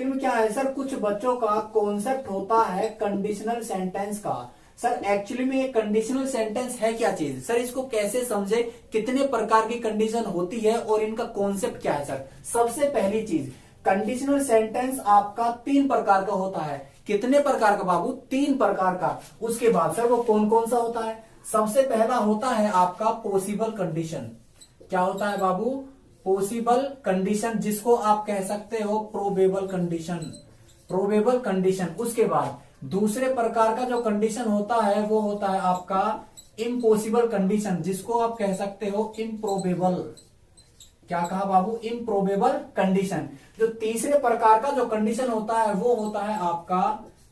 Actually में क्या है सर, कुछ बच्चों का कॉन्सेप्ट होता है कंडीशनल सेंटेंस का। सर एक्चुअली में ये कंडीशनल सेंटेंस है क्या चीज, सर इसको कैसे समझे, कितने प्रकार की कंडीशन होती है और इनका कॉन्सेप्ट क्या है। सर सबसे पहली चीज, कंडीशनल सेंटेंस आपका 3 प्रकार का होता है। कितने प्रकार का बाबू, 3 प्रकार का। उसके बाद सर वो कौन कौन सा होता है, सबसे पहला होता है आपका पॉसिबल कंडीशन। क्या होता है बाबू, पॉसिबल कंडीशन, जिसको आप कह सकते हो प्रोबेबल कंडीशन, प्रोबेबल कंडीशन। उसके बाद दूसरे प्रकार का जो कंडीशन होता है वो होता है आपका इम्पॉसिबल कंडीशन, जिसको आप कह सकते हो इम्प्रोबेबल। क्या कहा बाबू, इम्प्रोबेबल कंडीशन। जो तीसरे प्रकार का जो कंडीशन होता है वो होता है आपका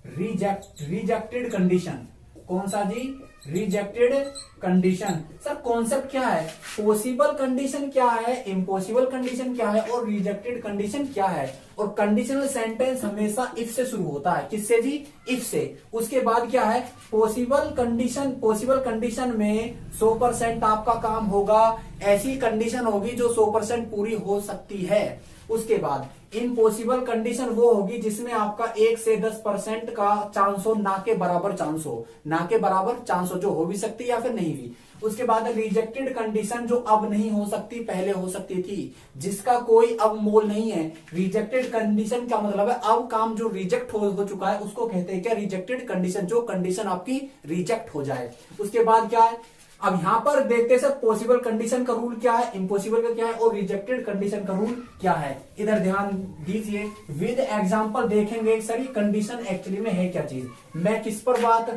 रिजेक्टेड कंडीशन। कौन सा जी, रिजेक्टेड कंडीशन। सर कॉन्सेप्ट क्या है, पॉसिबल कंडीशन क्या है, इम्पॉसिबल कंडीशन क्या है और रिजेक्टेड कंडीशन क्या है। और कंडीशनल सेंटेंस हमेशा इफ से शुरू होता है, किससे जी, इफ से। उसके बाद क्या है, पॉसिबल कंडीशन, पॉसिबल कंडीशन में 100% आपका काम होगा, ऐसी कंडीशन होगी जो 100% पूरी हो सकती है। उसके बाद इम्पॉसिबल कंडीशन वो होगी जिसमें आपका 1 से 10% का चांस हो, ना के बराबर चांस हो, ना के बराबर चांस हो, जो हो भी सकती है या फिर नहीं भी। उसके बाद रिजेक्टेड कंडीशन, जो अब नहीं हो सकती, पहले हो सकती थी, जिसका कोई अब मोल नहीं है। रिजेक्टेड कंडीशन का मतलब है अब काम जो रिजेक्ट हो चुका है उसको कहते हैं क्या, रिजेक्टेड कंडीशन, जो कंडीशन आपकी रिजेक्ट हो जाए। उसके बाद क्या है, अब यहां पर देखते हैं सर पॉसिबल कंडीशन का रूल क्या है, इम्पॉसिबल का क्या है और रिजेक्टेड कंडीशन का रूल क्या है। इधर ध्यान दीजिए, विद एग्जांपल देखेंगे सर ये कंडीशन एक्चुअली में है क्या चीज। मैं किस पर बात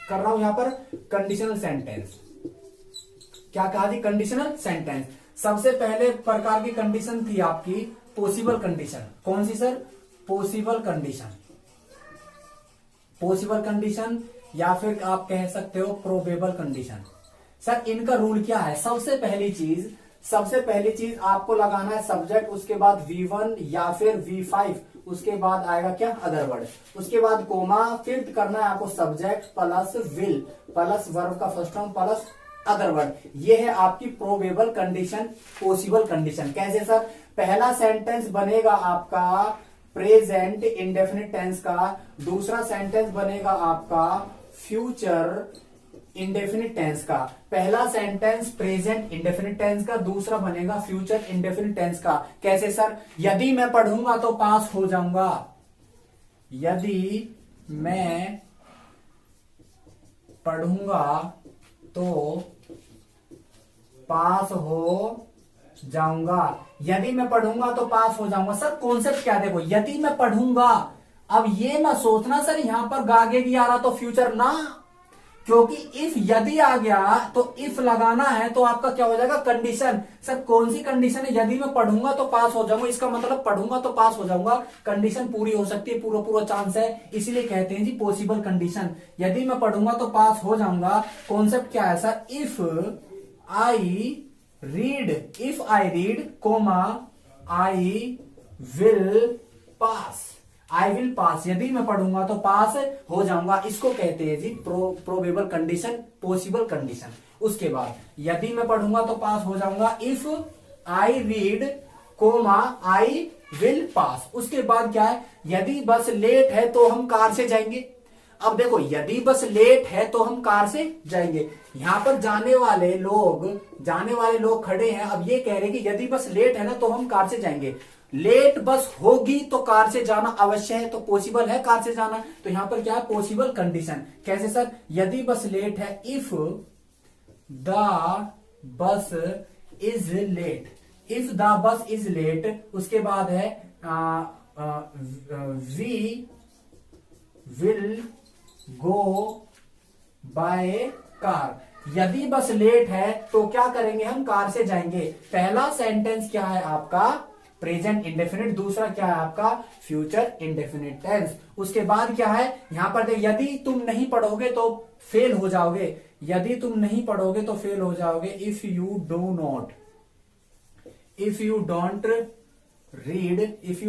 कर रहा हूं यहां पर, कंडीशनल सेंटेंस। क्या कहा जी, कंडीशनल सेंटेंस। सबसे पहले प्रकार की कंडीशन थी आपकी पॉसिबल कंडीशन। कौन सी sir, possible condition, possible condition या फिर आप कह सकते हो प्रोबेबल कंडीशन। सर इनका रूल क्या है, सबसे पहली चीज आपको लगाना है सब्जेक्ट, उसके बाद V1 या फिर V5, उसके बाद आएगा क्या, अदर वर्ड, उसके बाद कोमा, फिर करना है आपको subject plus will plus verb का first form plus other word. ये है आपकी प्रोबेबल कंडीशन, पॉसिबल कंडीशन। कैसे सर, पहला सेंटेंस बनेगा आपका प्रेजेंट इंडेफिनिट टेंस का, दूसरा सेंटेंस बनेगा आपका फ्यूचर इंडेफिनिट टेंस का। पहला सेंटेंस प्रेजेंट इंडेफिनिट टेंस का, दूसरा बनेगा फ्यूचर इंडेफिनिट टेंस का। कैसे सर, यदि मैं पढ़ूंगा तो पास हो जाऊंगा, यदि मैं पढ़ूंगा तो पास हो जाऊंगा, यदि मैं पढ़ूंगा तो पास हो जाऊंगा। सर कॉन्सेप्ट क्या, देखो यदि मैं पढ़ूंगा, अब ये ना सोचना सर यहां पर आगे भी आ रहा तो फ्यूचर ना, क्योंकि इफ यदि आ गया तो इफ लगाना है तो आपका क्या हो जाएगा, कंडीशन। सर कौन सी कंडीशन है, यदि मैं पढ़ूंगा तो पास हो जाऊंगा, इसका मतलब पढ़ूंगा तो पास हो जाऊंगा, कंडीशन पूरी हो सकती है, पूरा पूरा चांस है, इसीलिए कहते हैं जी पॉसिबल कंडीशन। यदि मैं पढ़ूंगा तो पास हो जाऊंगा। कॉन्सेप्ट क्या है sir, if I read comma I will pass, I will pass, यदि मैं पढ़ूंगा तो पास हो जाऊंगा, इसको कहते हैं जी प्रोबेबल कंडीशन, पॉसिबल कंडीशन। उसके बाद यदि मैं पढ़ूंगा तो पास हो जाऊंगा, if I read comma I will pass. उसके बाद क्या है, यदि बस लेट है तो हम कार से जाएंगे। अब देखो यदि बस लेट है तो हम कार से जाएंगे, यहां पर जाने वाले लोग खड़े हैं, अब ये कह रहे हैं कि यदि बस लेट है ना तो हम कार से जाएंगे। लेट बस होगी तो कार से जाना अवश्य है, तो पॉसिबल है कार से जाना, तो यहां पर क्या है, पॉसिबल कंडीशन। कैसे सर, यदि बस लेट है, if the bus is late, if the bus is late, उसके बाद है we will go by car. यदि बस लेट है तो क्या करेंगे, हम कार से जाएंगे। पहला सेंटेंस क्या है आपका, प्रेजेंट इंडेफिनिट, दूसरा क्या है आपका फ्यूचर इंडेफिनिट टेंस। उसके बाद क्या है, यहां पर देख, यदि तुम नहीं पढ़ोगे तो फेल हो जाओगे, यदि तुम नहीं पढ़ोगे तो फेल हो जाओगे। If you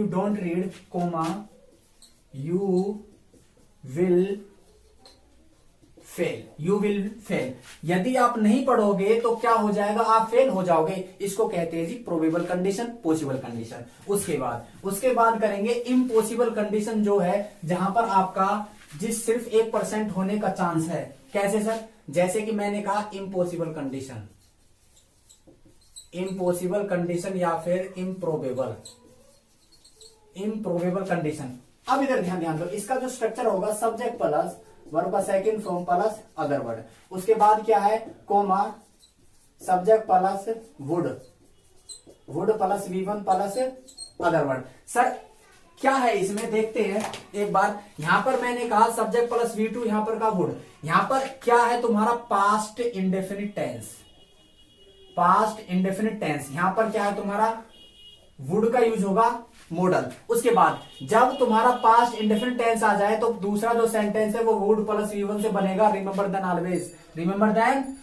don't read comma you will fail, you will fail. यदि आप नहीं पढ़ोगे तो क्या हो जाएगा, आप फेल हो जाओगे। इसको कहते हैं जी प्रोबेबल कंडीशन, पॉसिबल कंडीशन। उसके बाद करेंगे इम्पॉसिबल कंडीशन, जो है जहां पर आपका जिस सिर्फ 1% होने का चांस है। कैसे सर, जैसे कि मैंने कहा इम्पॉसिबल कंडीशन, इम्पॉसिबल कंडीशन या फिर इम्प्रोबेबल कंडीशन। अब इधर ध्यान दो, इसका जो स्ट्रक्चर होगा सब्जेक्ट प्लस वर्ब का second form plus other word, उसके बाद क्या है comma, subject plus would plus V1 plus other word. Sir क्या है इसमें, देखते हैं एक बार। यहां पर मैंने कहा सब्जेक्ट प्लस V2, यहां पर का वुड, यहां पर क्या है तुम्हारा पास्ट इंडेफिनिट टेंस, यहां पर क्या है तुम्हारा वुड का यूज होगा मॉडल। उसके बाद जब तुम्हारा पास्ट इंडेफिनिट टेंस आ जाए तो दूसरा जो सेंटेंस है वो वुड प्लस V1 से बनेगा। Remember then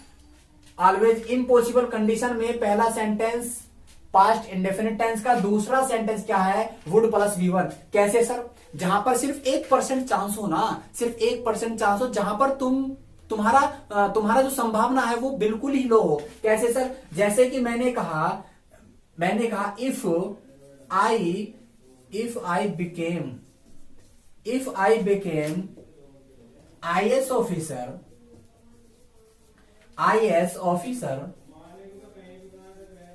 always impossible condition में पहला सेंटेंस पास्ट इंडेफिनिट टेंस का, दूसरा सेंटेंस क्या है वुड प्लस V1। कैसे सर, जहां पर सिर्फ 1% चांस हो ना, सिर्फ 1% चांस हो, जहां पर तुम्हारा जो संभावना है वो बिल्कुल ही लो हो। कैसे सर, जैसे कि मैंने कहा if I became IS officer,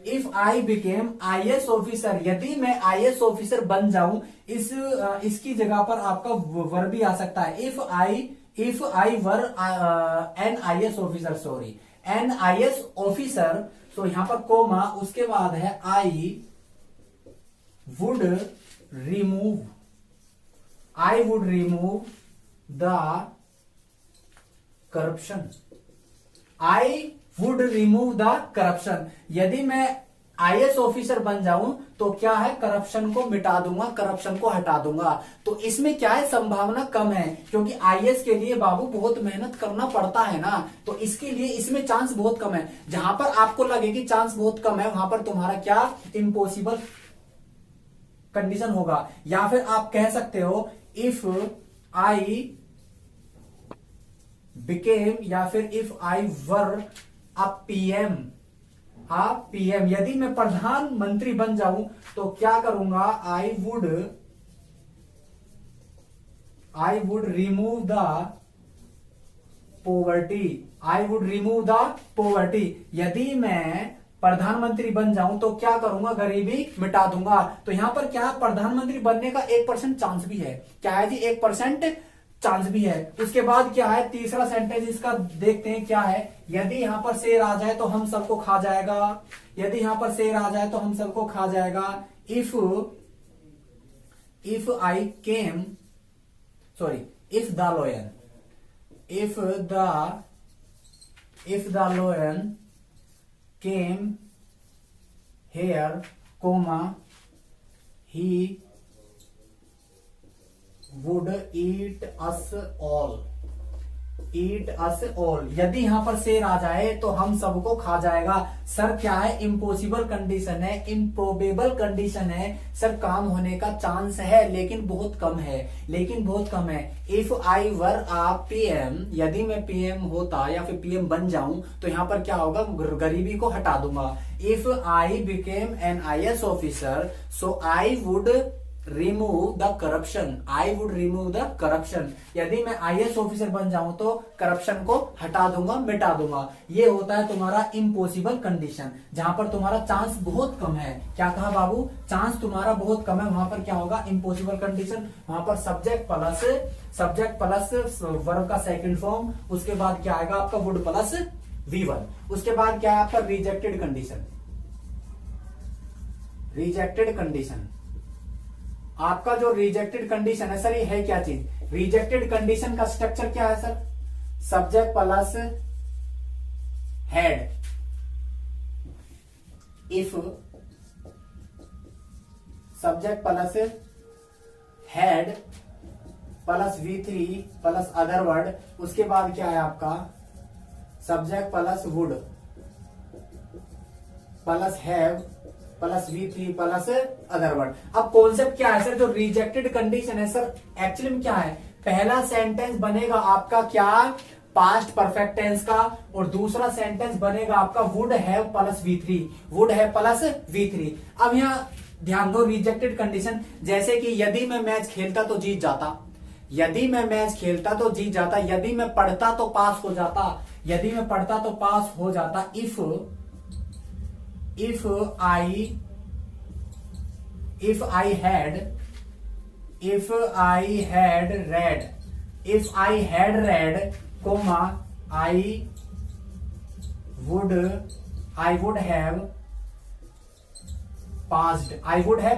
if I became IS officer, यदि मैं IS ऑफिसर बन जाऊं, इसकी जगह पर आपका वर्ब भी आ सकता है। if I were an IS officer, an IS officer, तो यहां पर कोमा, उसके बाद है I would remove the corruption, यदि मैं IS ऑफिसर बन जाऊं तो क्या है, करप्शन को मिटा दूंगा, करप्शन को हटा दूंगा। तो इसमें क्या है, संभावना कम है, क्योंकि IS के लिए बाबू बहुत मेहनत करना पड़ता है ना, तो इसके लिए इसमें चांस बहुत कम है। जहां पर आपको लगे कि चांस बहुत कम है, वहां पर तुम्हारा क्या इम्पॉसिबल कंडीशन होगा। या फिर आप कह सकते हो इफ आई बिकेम, या फिर if I were a PM, यदि मैं प्रधानमंत्री बन जाऊं तो क्या करूंगा, I would remove the poverty, यदि मैं प्रधानमंत्री बन जाऊं तो क्या करूंगा, गरीबी मिटा दूंगा। तो यहां पर क्या, प्रधानमंत्री बनने का 1% चांस भी है। क्या है जी, 1% चांस भी है। उसके बाद क्या है, तीसरा सेंटेंस इसका देखते हैं क्या है। यदि यहां पर शेर आ जाए तो हम सबको खा जाएगा, if the lion came here, he would eat us all, यदि यहां पर शेर आ जाए तो हम सबको खा जाएगा। सर क्या है, इम्पॉसिबल कंडीशन है, इम्प्रोबेबल कंडीशन है। सर काम होने का चांस है लेकिन बहुत कम है, if I were uh PM, यदि मैं पीएम होता या फिर पीएम बन जाऊं तो यहां पर क्या होगा, गरीबी को हटा दूंगा। If I became an IS officer, so I would remove the corruption, यदि मैं IS ऑफिसर बन जाऊं तो करप्शन को हटा दूंगा, मिटा दूंगा। ये होता है तुम्हारा इम्पॉसिबल कंडीशन, जहां पर तुम्हारा चांस बहुत कम है। क्या कहा बाबू, चांस तुम्हारा बहुत कम है, वहां पर क्या होगा, इम्पॉसिबल कंडीशन। वहां पर सब्जेक्ट प्लस वर्ब का सेकंड फॉर्म, उसके बाद क्या आएगा आपका वुड प्लस V1, उसके बाद क्या है आपका रिजेक्टेड कंडीशन। आपका जो रिजेक्टेड कंडीशन है सर, ये है क्या चीज, रिजेक्टेड कंडीशन का स्ट्रक्चर क्या है sir, subject plus head, if subject plus had plus V3 plus other word, उसके बाद क्या है आपका subject plus would plus have plus V3 plus other word. अब कॉन्सेप्ट क्या है सर, जो रिजेक्टेड कंडीशन है सर, एक्चुअली में क्या है, पहला सेंटेंस बनेगा आपका क्या, पास्ट परफेक्ट टेंस का, और दूसरा सेंटेंस बनेगा आपका would have plus V3, would have plus V3। अब यहाँ ध्यान दो रिजेक्टेड कंडीशन, जैसे कि यदि मैं मैच खेलता तो जीत जाता, यदि मैं मैच खेलता तो जीत जाता, यदि मैं पढ़ता तो पास हो जाता, यदि मैं पढ़ता तो पास हो जाता। If I had read, comma, I would have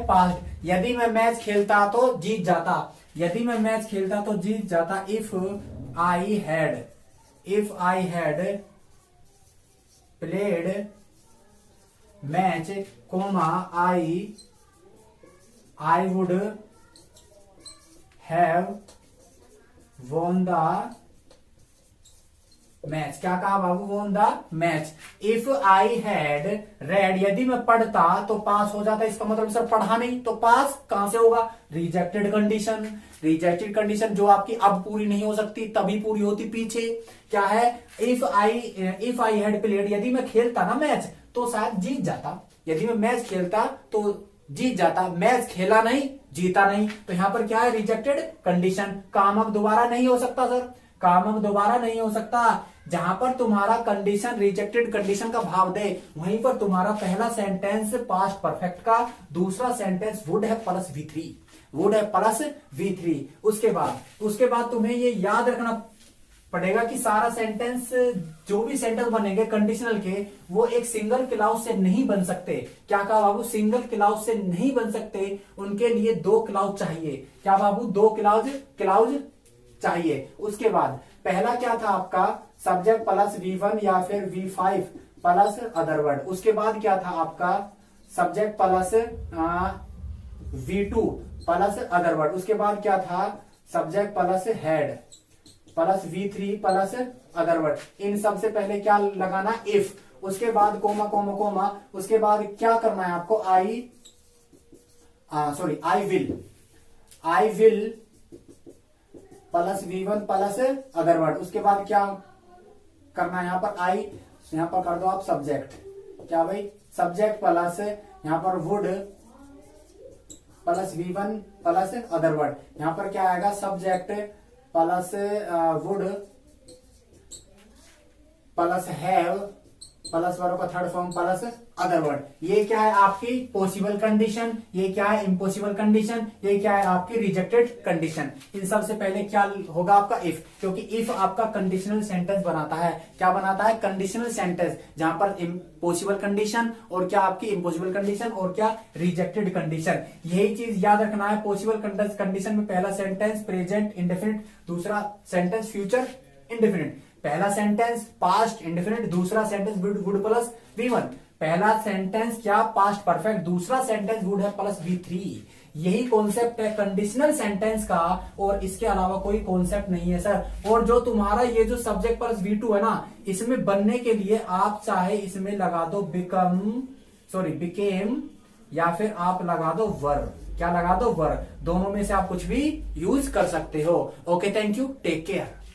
passed। यदि मैं मैच खेलता तो जीत जाता, यदि मैं मैच खेलता तो जीत जाता। If I had played match, comma, I would have won the match. क्या कहा बाबू? Won the match. If I had read, यदि मैं पढ़ता तो पास हो जाता, इसका मतलब सर पढ़ा नहीं तो पास कहां से होगा? Rejected condition. रिजेक्टेड कंडीशन जो आपकी अब पूरी नहीं हो सकती, तभी पूरी होती पीछे। क्या है? इफ आई हैड प्लेड, यदि मैं खेलता ना मैच तो शायद जीत जाता, यदि मैं मैच खेलता तो जीत जाता, मैच खेला नहीं, जीता नहीं, तो यहां पर क्या है? Rejected condition. काम अब दोबारा नहीं हो सकता सर, काम अब दोबारा नहीं हो सकता। जहां पर तुम्हारा कंडीशन रिजेक्टेड कंडीशन का भाव दे, वहीं पर तुम्हारा पहला सेंटेंस पास्ट परफेक्ट का, दूसरा sentence would have plus V3, would have plus V3। उसके बाद तुम्हें ये याद रखना पड़ेगा कि सारा सेंटेंस, जो भी सेंटेंस बनेंगे कंडीशनल के, वो एक सिंगल क्लाउज से नहीं बन सकते। क्या कहा बाबू? सिंगल क्लाउज से नहीं बन सकते, उनके लिए दो क्लाउज चाहिए। क्या बाबू? दो क्लाउज चाहिए। उसके बाद पहला क्या था आपका? सब्जेक्ट प्लस V1 या फिर V5 प्लस अदर वर्ड। उसके बाद क्या था आपका? Subject plus V2 plus other word. उसके बाद क्या था? Subject plus had plus V3 plus other word. इन सबसे पहले क्या लगाना? इफ। उसके बाद कोमा कोमा कोमा। उसके बाद क्या करना है आपको? I will plus V1 plus other word. उसके बाद क्या करना है यहाँ पर? यहाँ पर कर दो आप सब्जेक्ट। क्या भाई? सब्जेक्ट प्लस यहाँ पर would plus V1 plus other word. यहाँ पर क्या आएगा? Subject plus would plus have plus verb का third form plus other word. ये क्या है? आपकी पॉसिबल कंडीशन। ये क्या है? Impossible condition. ये क्या है? आपकी रिजेक्टेड कंडीशन। इन सबसे पहले क्या होगा आपका? इफ, क्योंकि इफ आपका कंडीशनल सेंटेंस बनाता है। क्या बनाता है? कंडीशनल सेंटेंस, जहां पर पॉसिबल कंडीशन और क्या आपकी इम्पॉसिबल कंडीशन और क्या रिजेक्टेड कंडीशन। यही चीज याद रखना है। पॉसिबल कंडीशन में पहला सेंटेंस प्रेजेंट इंडेफिनिट, दूसरा सेंटेंस फ्यूचर इंडेफिनिट। पहला सेंटेंस पास्ट इंडेफिनिट, दूसरा सेंटेंस वुड प्लस V1। पहला सेंटेंस क्या? पास्ट परफेक्ट, दूसरा सेंटेंस वुड है प्लस V3। यही कॉन्सेप्ट है कंडीशनल सेंटेंस का, और इसके अलावा कोई कॉन्सेप्ट नहीं है सर। और जो तुम्हारा ये जो सब्जेक्ट प्लस V2 है ना, इसमें बनने के लिए आप चाहे इसमें लगा दो बिकेम, या फिर आप लगा दो वर। क्या लगा दो? वर। दोनों में से आप कुछ भी यूज कर सकते हो। Okay, thank you, take care.